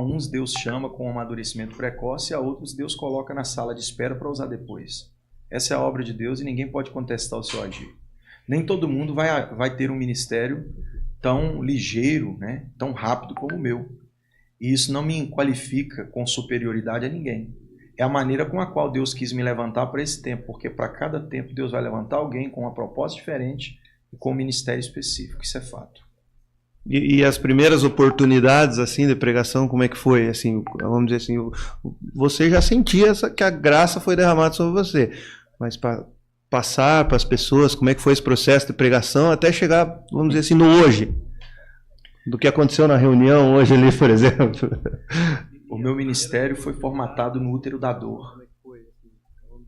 Uns Deus chama com um amadurecimento precoce, a outros Deus coloca na sala de espera para usar depois. Essa é a obra de Deus e ninguém pode contestar o seu agir. Nem todo mundo vai ter um ministério tão ligeiro, né, tão rápido como o meu. E isso não me qualifica com superioridade a ninguém. É a maneira com a qual Deus quis me levantar para esse tempo, porque para cada tempo Deus vai levantar alguém com uma proposta diferente e com um ministério específico. Isso é fato. E as primeiras oportunidades assim de pregação, como é que foi? Assim, vamos dizer assim, você já sentia que a graça foi derramada sobre você, mas para passar para as pessoas, como é que foi esse processo de pregação até chegar, vamos dizer assim, no hoje, do que aconteceu na reunião hoje ali, por exemplo? O meu ministério foi formatado no útero da dor.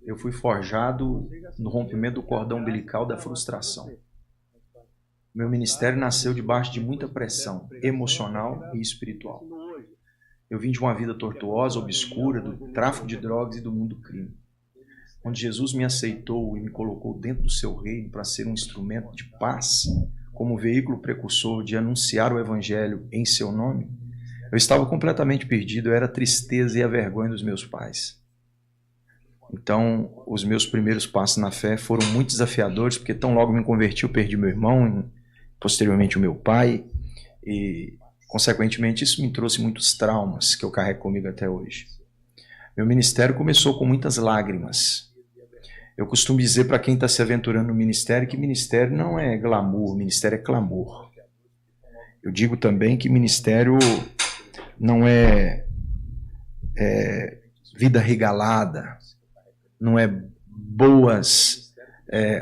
Eu fui forjado no rompimento do cordão umbilical da frustração. Meu ministério nasceu debaixo de muita pressão emocional e espiritual. Eu vim de uma vida tortuosa, obscura, do tráfico de drogas e do mundo do crime. Quando Jesus me aceitou e me colocou dentro do seu reino para ser um instrumento de paz, como veículo precursor de anunciar o evangelho em seu nome, eu estava completamente perdido, eu era a tristeza e a vergonha dos meus pais. Então, os meus primeiros passos na fé foram muito desafiadores, porque tão logo me converti, eu perdi meu irmão, posteriormente o meu pai, e consequentemente isso me trouxe muitos traumas que eu carrego comigo até hoje. Meu ministério começou com muitas lágrimas. Eu costumo dizer para quem está se aventurando no ministério que ministério não é glamour, ministério é clamor. Eu digo também que ministério não é vida regalada, não é boas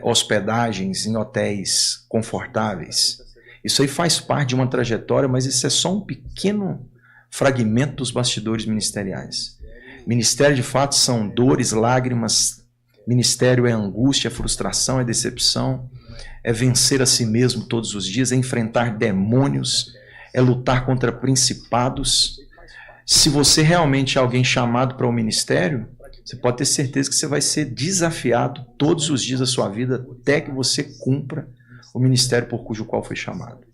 hospedagens em hotéis confortáveis. Isso aí faz parte de uma trajetória, mas isso é só um pequeno fragmento dos bastidores ministeriais. Ministério, de fato, são dores, lágrimas. Ministério é angústia, é frustração, é decepção, é vencer a si mesmo todos os dias, é enfrentar demônios, é lutar contra principados. Se você realmente é alguém chamado para o ministério, você pode ter certeza que você vai ser desafiado todos os dias da sua vida até que você cumpra o ministério por cujo qual foi chamado.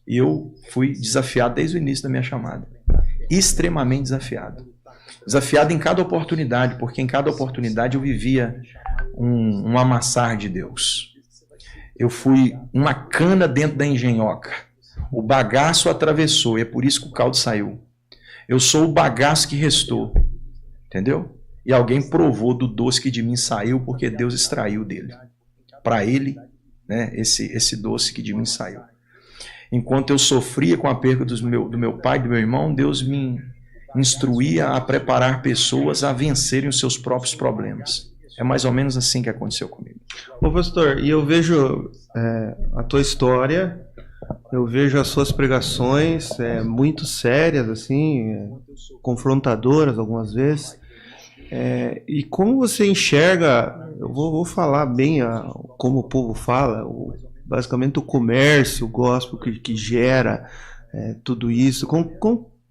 E eu fui desafiado desde o início da minha chamada. Extremamente desafiado. Desafiado em cada oportunidade, porque em cada oportunidade eu vivia um amassar de Deus. Eu fui uma cana dentro da engenhoca. O bagaço atravessou e é por isso que o caldo saiu. Eu sou o bagaço que restou. Entendeu? E alguém provou do doce que de mim saiu porque Deus extraiu dele. Para ele, né, esse doce que de mim saiu. Enquanto eu sofria com a perda do meu pai e do meu irmão, Deus me instruía a preparar pessoas a vencerem os seus próprios problemas. É mais ou menos assim que aconteceu comigo. Ô pastor, e eu vejo a tua história, eu vejo as suas pregações muito sérias, assim, confrontadoras algumas vezes. E como você enxerga, eu vou falar bem como o povo fala, basicamente o comércio, o gospel que gera tudo isso,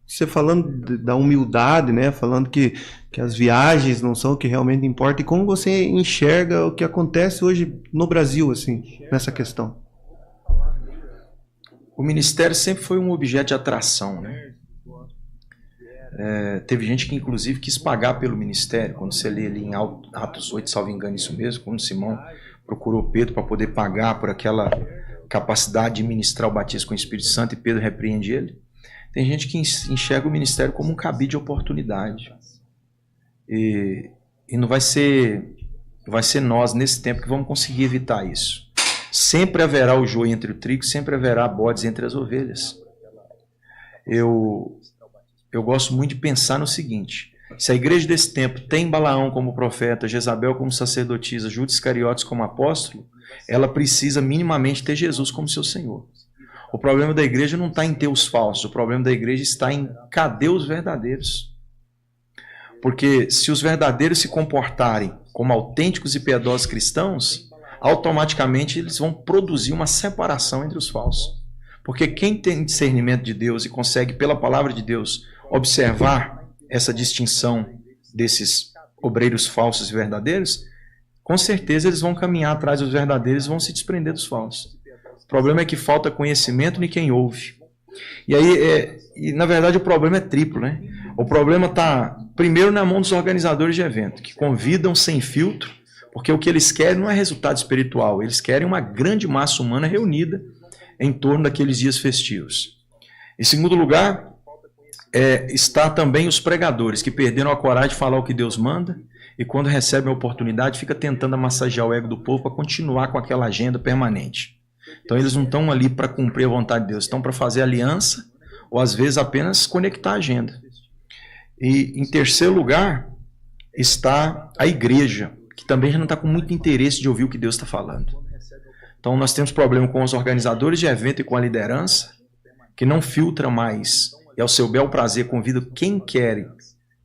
você falando da humildade, né, falando que as viagens não são o que realmente importa, e como você enxerga o que acontece hoje no Brasil, assim, nessa questão? O ministério sempre foi um objeto de atração, né? Teve gente que inclusive quis pagar pelo ministério. Quando você lê ali em Atos 8, salvo engano, isso mesmo, quando Simão procurou Pedro para poder pagar por aquela capacidade de ministrar o batismo com o Espírito Santo, e Pedro repreende ele. Tem gente que enxerga o ministério como um cabide de oportunidade. E não vai ser nós nesse tempo que vamos conseguir evitar isso. Sempre haverá o joio entre o trigo, sempre haverá bodes entre as ovelhas. Eu gosto muito de pensar no seguinte: se a igreja desse tempo tem Balaão como profeta, Jezabel como sacerdotisa, Judas Iscariotes como apóstolo, ela precisa minimamente ter Jesus como seu Senhor. O problema da igreja não está em ter os falsos, o problema da igreja está em cadê os verdadeiros. Porque se os verdadeiros se comportarem como autênticos e piedosos cristãos, automaticamente eles vão produzir uma separação entre os falsos. Porque quem tem discernimento de Deus e consegue, pela palavra de Deus, observar essa distinção desses obreiros falsos e verdadeiros, com certeza eles vão caminhar atrás dos verdadeiros e vão se desprender dos falsos. O problema é que falta conhecimento em quem ouve. E aí, na verdade, o problema é triplo, né? O problema está, primeiro, na mão dos organizadores de evento, que convidam sem filtro, porque o que eles querem não é resultado espiritual, eles querem uma grande massa humana reunida em torno daqueles dias festivos. Em segundo lugar, está também os pregadores, que perderam a coragem de falar o que Deus manda, e quando recebem a oportunidade, fica tentando massagear o ego do povo para continuar com aquela agenda permanente. Então eles não estão ali para cumprir a vontade de Deus, estão para fazer aliança, ou às vezes apenas conectar a agenda. E em terceiro lugar, está a igreja, que também já não está com muito interesse de ouvir o que Deus está falando. Então nós temos problema com os organizadores de evento e com a liderança, que não filtra mais, e ao seu bel prazer convida quem quer,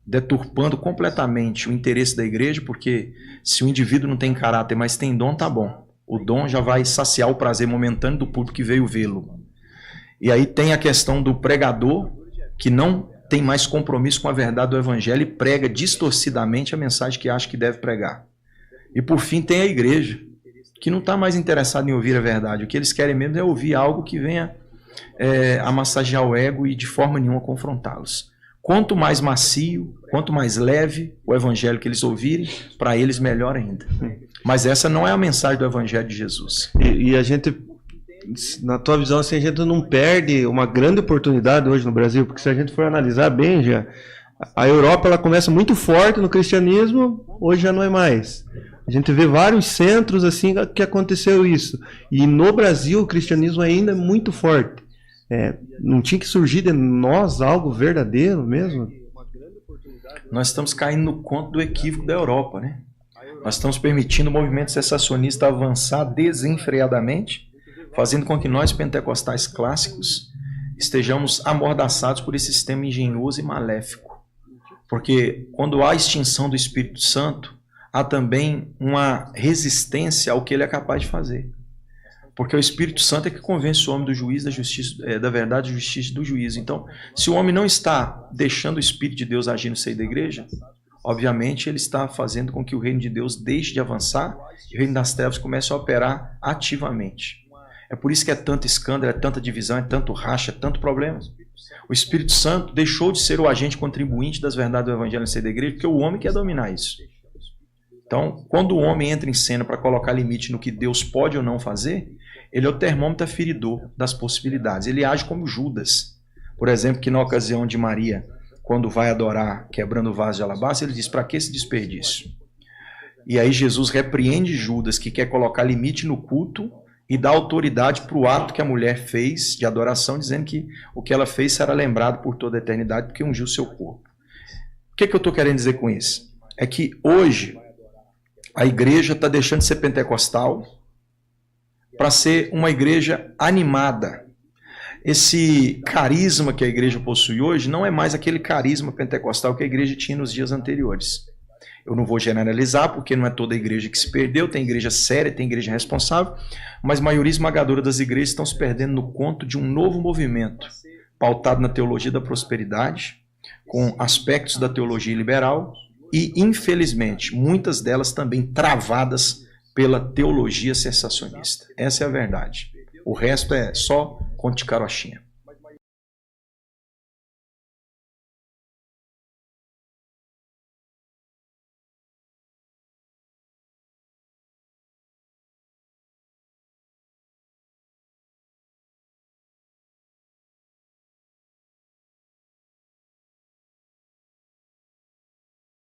deturpando completamente o interesse da igreja, porque se o indivíduo não tem caráter, mas tem dom, tá bom. O dom já vai saciar o prazer momentâneo do público que veio vê-lo. E aí tem a questão do pregador, que não tem mais compromisso com a verdade do evangelho e prega distorcidamente a mensagem que acha que deve pregar. E por fim tem a igreja, que não está mais interessada em ouvir a verdade. O que eles querem mesmo é ouvir algo que venha a massagear o ego e de forma nenhuma confrontá-los. Quanto mais macio, quanto mais leve o evangelho que eles ouvirem, para eles melhor ainda. Mas essa não é a mensagem do evangelho de Jesus. E a gente, na tua visão, assim, a gente não perde uma grande oportunidade hoje no Brasil, porque se a gente for analisar bem, já a Europa ela começa muito forte no cristianismo, hoje já não é mais. A gente vê vários centros assim que aconteceu isso. E no Brasil o cristianismo ainda é muito forte. Não tinha que surgir de nós algo verdadeiro mesmo? Nós estamos caindo no conto do equívoco da Europa, né? Nós estamos permitindo o movimento sensacionista avançar desenfreadamente, fazendo com que nós, pentecostais clássicos, estejamos amordaçados por esse sistema engenhoso e maléfico. Porque quando há extinção do Espírito Santo, há também uma resistência ao que ele é capaz de fazer. Porque o Espírito Santo é que convence o homem do juízo, da justiça, da verdade, da justiça e do juízo. Então, se o homem não está deixando o Espírito de Deus agir no seio da igreja, obviamente ele está fazendo com que o reino de Deus deixe de avançar e o reino das trevas comece a operar ativamente. É por isso que é tanto escândalo, é tanta divisão, é tanto racha, é tanto problema. O Espírito Santo deixou de ser o agente contribuinte das verdades do Evangelho no seio da igreja, porque o homem quer dominar isso. Então, quando o homem entra em cena para colocar limite no que Deus pode ou não fazer, ele é o termômetro aferidor das possibilidades. Ele age como Judas. Por exemplo, que na ocasião de Maria, quando vai adorar quebrando o vaso de alabastro, ele diz, para que esse desperdício? E aí Jesus repreende Judas, que quer colocar limite no culto e dá autoridade para o ato que a mulher fez de adoração, dizendo que o que ela fez será lembrado por toda a eternidade, porque ungiu o seu corpo. O que eu estou querendo dizer com isso? É que hoje a igreja está deixando de ser pentecostal para ser uma igreja animada. Esse carisma que a igreja possui hoje não é mais aquele carisma pentecostal que a igreja tinha nos dias anteriores. Eu não vou generalizar, porque não é toda a igreja que se perdeu, tem igreja séria, tem igreja responsável, mas a maioria esmagadora das igrejas estão se perdendo no conto de um novo movimento, pautado na teologia da prosperidade, com aspectos da teologia liberal e, infelizmente, muitas delas também travadas pela teologia sensacionista. Essa é a verdade. O resto é só conto de carochinha.